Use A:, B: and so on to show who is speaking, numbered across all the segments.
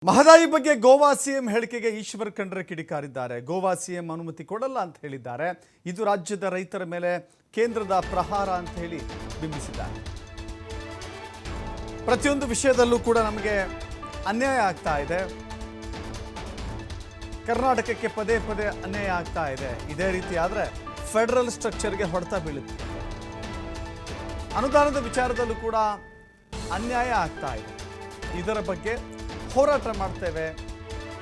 A: ಮಹದಾಯಿ ಬಗ್ಗೆ ಗೋವಾ ಸಿಎಂ ಹೇಳಿಕೆಗೆ ಈಶ್ವರ್ ಖಂಡ್ರೆ ಕಿಡಿಕಾರಿದ್ದಾರೆ. ಗೋವಾ ಸಿಎಂ ಅನುಮತಿ ಕೊಡಲ್ಲ ಅಂತ ಹೇಳಿದ್ದಾರೆ. ಇದು ರಾಜ್ಯದ ರೈತರ ಮೇಲೆ ಕೇಂದ್ರದ ಪ್ರಹಾರ ಅಂತ ಹೇಳಿ ಬಿಂಬಿಸಿದ್ದಾರೆ. ಪ್ರತಿಯೊಂದು ವಿಷಯದಲ್ಲೂ ಕೂಡ ನಮಗೆ ಅನ್ಯಾಯ ಆಗ್ತಾ ಇದೆ. ಕರ್ನಾಟಕಕ್ಕೆ ಪದೇ ಪದೇ ಅನ್ಯಾಯ ಆಗ್ತಾ ಇದೆ. ಇದೇ ರೀತಿ ಆದರೆ ಫೆಡರಲ್ ಸ್ಟ್ರಕ್ಚರ್ಗೆ ಹೊಡೆತ ಬೀಳುತ್ತೆ. ಅನುದಾನದ ವಿಚಾರದಲ್ಲೂ ಕೂಡ ಅನ್ಯಾಯ ಆಗ್ತಾ ಇದೆ. ಇದರ ಬಗ್ಗೆ ಹೋರಾಟ ಮಾಡ್ತೇವೆ,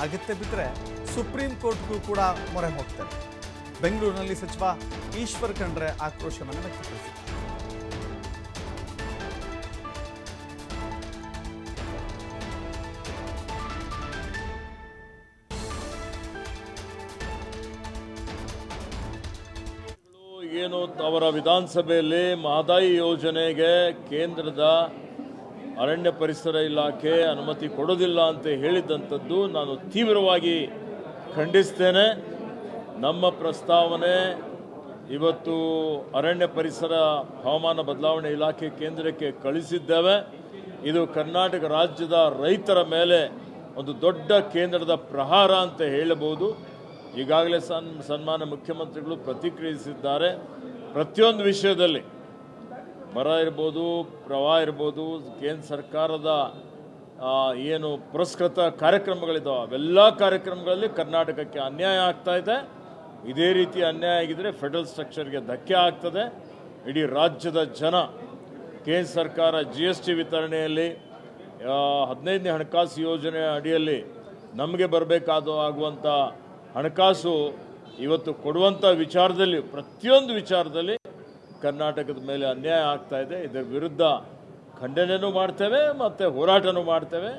A: ಅಗತ್ಯ ಬಿದ್ದರೆ ಸುಪ್ರೀಂ ಕೋರ್ಟ್ಗೂ ಕೂಡ ಮೊರೆ ಹೋಗ್ತೇವೆ. ಬೆಂಗಳೂರಿನಲ್ಲಿ ಸಚಿವ ಈಶ್ವರ್ ಖಂಡ್ರೆ ಆಕ್ರೋಶವನ್ನು ವ್ಯಕ್ತಪಡಿಸಿದ್ದಾರೆ.
B: ಏನು ಅವರ ವಿಧಾನಸಭೆಯಲ್ಲಿ ಮಹದಾಯಿ ಯೋಜನೆಗೆ ಕೇಂದ್ರದ ಅರಣ್ಯ ಪರಿಸರ ಇಲಾಖೆ ಅನುಮತಿ ಕೊಡೋದಿಲ್ಲ ಅಂತ ಹೇಳಿದಂಥದ್ದು ನಾನು ತೀವ್ರವಾಗಿ ಖಂಡಿಸ್ತೇನೆ. ನಮ್ಮ ಪ್ರಸ್ತಾವನೆ ಇವತ್ತು ಅರಣ್ಯ ಪರಿಸರ ಹವಾಮಾನ ಬದಲಾವಣೆ ಇಲಾಖೆ ಕೇಂದ್ರಕ್ಕೆ ಕಳಿಸಿದ್ದೇವೆ. ಇದು ಕರ್ನಾಟಕ ರಾಜ್ಯದ ರೈತರ ಮೇಲೆ ಒಂದು ದೊಡ್ಡ ಕೇಂದ್ರದ ಪ್ರಹಾರ ಅಂತ ಹೇಳಬಹುದು. ಈಗಾಗಲೇ ಸನ್ಮಾನ್ಯ ಮುಖ್ಯಮಂತ್ರಿಗಳು ಪ್ರತಿಕ್ರಿಯಿಸಿದ್ದಾರೆ. ಪ್ರತಿಯೊಂದು ವಿಷಯದಲ್ಲಿ ಬರ ಇರ್ಬೋದು, ಪ್ರವಾಹ ಇರ್ಬೋದು, ಕೇಂದ್ರ ಸರ್ಕಾರದ ಏನು ಪುರಸ್ಕೃತ ಕಾರ್ಯಕ್ರಮಗಳಿದ್ದಾವೆ ಅವೆಲ್ಲ ಕಾರ್ಯಕ್ರಮಗಳಲ್ಲಿ ಕರ್ನಾಟಕಕ್ಕೆ ಅನ್ಯಾಯ ಆಗ್ತಾ ಇದೆ. ಇದೇ ರೀತಿ ಅನ್ಯಾಯ ಆಗಿದ್ದರೆ ಫೆಡರಲ್ ಸ್ಟ್ರಕ್ಚರ್ಗೆ ಧಕ್ಕೆ ಆಗ್ತದೆ. ಇಡೀ ರಾಜ್ಯದ ಜನ ಕೇಂದ್ರ ಸರ್ಕಾರ GST ವಿತರಣೆಯಲ್ಲಿ 15ನೇ ಹಣಕಾಸು ಯೋಜನೆ ಅಡಿಯಲ್ಲಿ ನಮಗೆ ಆಗುವಂಥ ಹಣಕಾಸು ಇವತ್ತು ಕೊಡುವಂಥ ವಿಚಾರದಲ್ಲಿ ಪ್ರತಿಯೊಂದು ವಿಚಾರದಲ್ಲಿ ಕರ್ನಾಟಕದ ಮೇಲೆ ಅನ್ಯಾಯ ಆಗ್ತಾ ಇದೆ. ಇದರ ವಿರುದ್ಧ ಖಂಡನೆಯೂ ಮಾಡ್ತೇವೆ ಮತ್ತು ಹೋರಾಟನೂ ಮಾಡ್ತೇವೆ.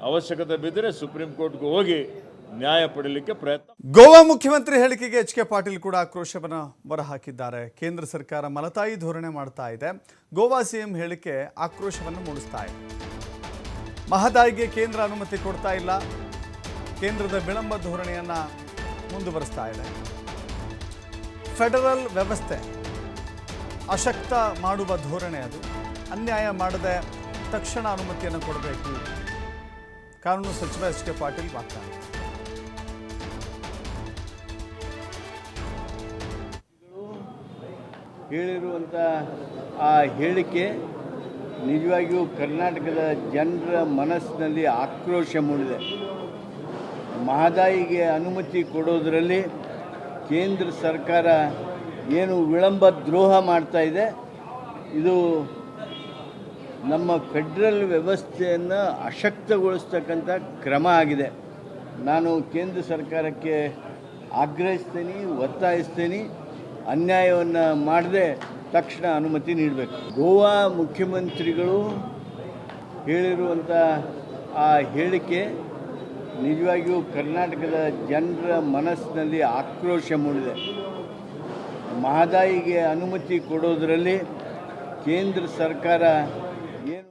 B: ಅವಶ್ಯಕತೆ ಬಿದ್ದರೆ ಸುಪ್ರೀಂ ಕೋರ್ಟ್ಗೆ ಹೋಗಿ ನ್ಯಾಯ ಪಡೆಯಲಿಕ್ಕೆ ಪ್ರಯತ್ನ.
A: ಗೋವಾ ಮುಖ್ಯಮಂತ್ರಿ ಹೇಳಿಕೆಗೆ HK ಪಾಟೀಲ್ ಕೂಡ ಆಕ್ರೋಶವನ್ನು ಹೊರಹಾಕಿದ್ದಾರೆ. ಕೇಂದ್ರ ಸರ್ಕಾರ ಮಲತಾಯಿ ಧೋರಣೆ ಮಾಡ್ತಾ ಇದೆ. ಗೋವಾ ಸಿಎಂ ಹೇಳಿಕೆ ಆಕ್ರೋಶವನ್ನು ಮೂಡಿಸ್ತಾ ಇದೆ. ಮಹದಾಯಿಗೆ ಕೇಂದ್ರ ಅನುಮತಿ ಕೊಡ್ತಾ ಇಲ್ಲ. ಕೇಂದ್ರದ ವಿಳಂಬ ಧೋರಣೆಯನ್ನು ಮುಂದುವರಿಸ್ತಾ ಇದೆ. ಫೆಡರಲ್ ವ್ಯವಸ್ಥೆ ಅಶಕ್ತ ಮಾಡುವ ಧೋರಣೆ ಅದು. ಅನ್ಯಾಯ ಮಾಡದೆ ತಕ್ಷಣ ಅನುಮತಿಯನ್ನು ಕೊಡಬೇಕು. ಕಾನೂನು ಸಚಿವ HK ಪಾಟೀಲ್ ಮಾತನಾಡಿದರು.
C: ಹೇಳಿರುವಂಥ ಆ ಹೇಳಿಕೆ ನಿಜವಾಗಿಯೂ ಕರ್ನಾಟಕದ ಜನರ ಮನಸ್ಸಿನಲ್ಲಿ ಆಕ್ರೋಶ ಮೂಡಿದೆ. ಮಹದಾಯಿಗೆ ಅನುಮತಿ ಕೊಡೋದರಲ್ಲಿ ಕೇಂದ್ರ ಸರ್ಕಾರ ಏನು ವಿಳಂಬ ದ್ರೋಹ ಮಾಡ್ತಾ ಇದೆ, ಇದು ನಮ್ಮ ಫೆಡರಲ್ ವ್ಯವಸ್ಥೆಯನ್ನು ಅಶಕ್ತಗೊಳಿಸ್ತಕ್ಕಂಥ ಕ್ರಮ ಆಗಿದೆ. ನಾನು ಕೇಂದ್ರ ಸರ್ಕಾರಕ್ಕೆ ಆಗ್ರಹಿಸ್ತೀನಿ, ಒತ್ತಾಯಿಸ್ತೀನಿ, ಅನ್ಯಾಯವನ್ನು ಮಾಡದೆ ತಕ್ಷಣ ಅನುಮತಿ ನೀಡಬೇಕು. ಗೋವಾ ಮುಖ್ಯಮಂತ್ರಿಗಳು ಹೇಳಿರುವಂಥ ಆ ಹೇಳಿಕೆ ನಿಜವಾಗಿಯೂ ಕರ್ನಾಟಕದ ಜನರ ಮನಸ್ಸಿನಲ್ಲಿ ಆಕ್ರೋಶ ಮೂಡಿದೆ. ಮಹದಾಯಿಗೆ ಅನುಮತಿ ಕೊಡೋದರಲ್ಲಿ ಕೇಂದ್ರ ಸರ್ಕಾರ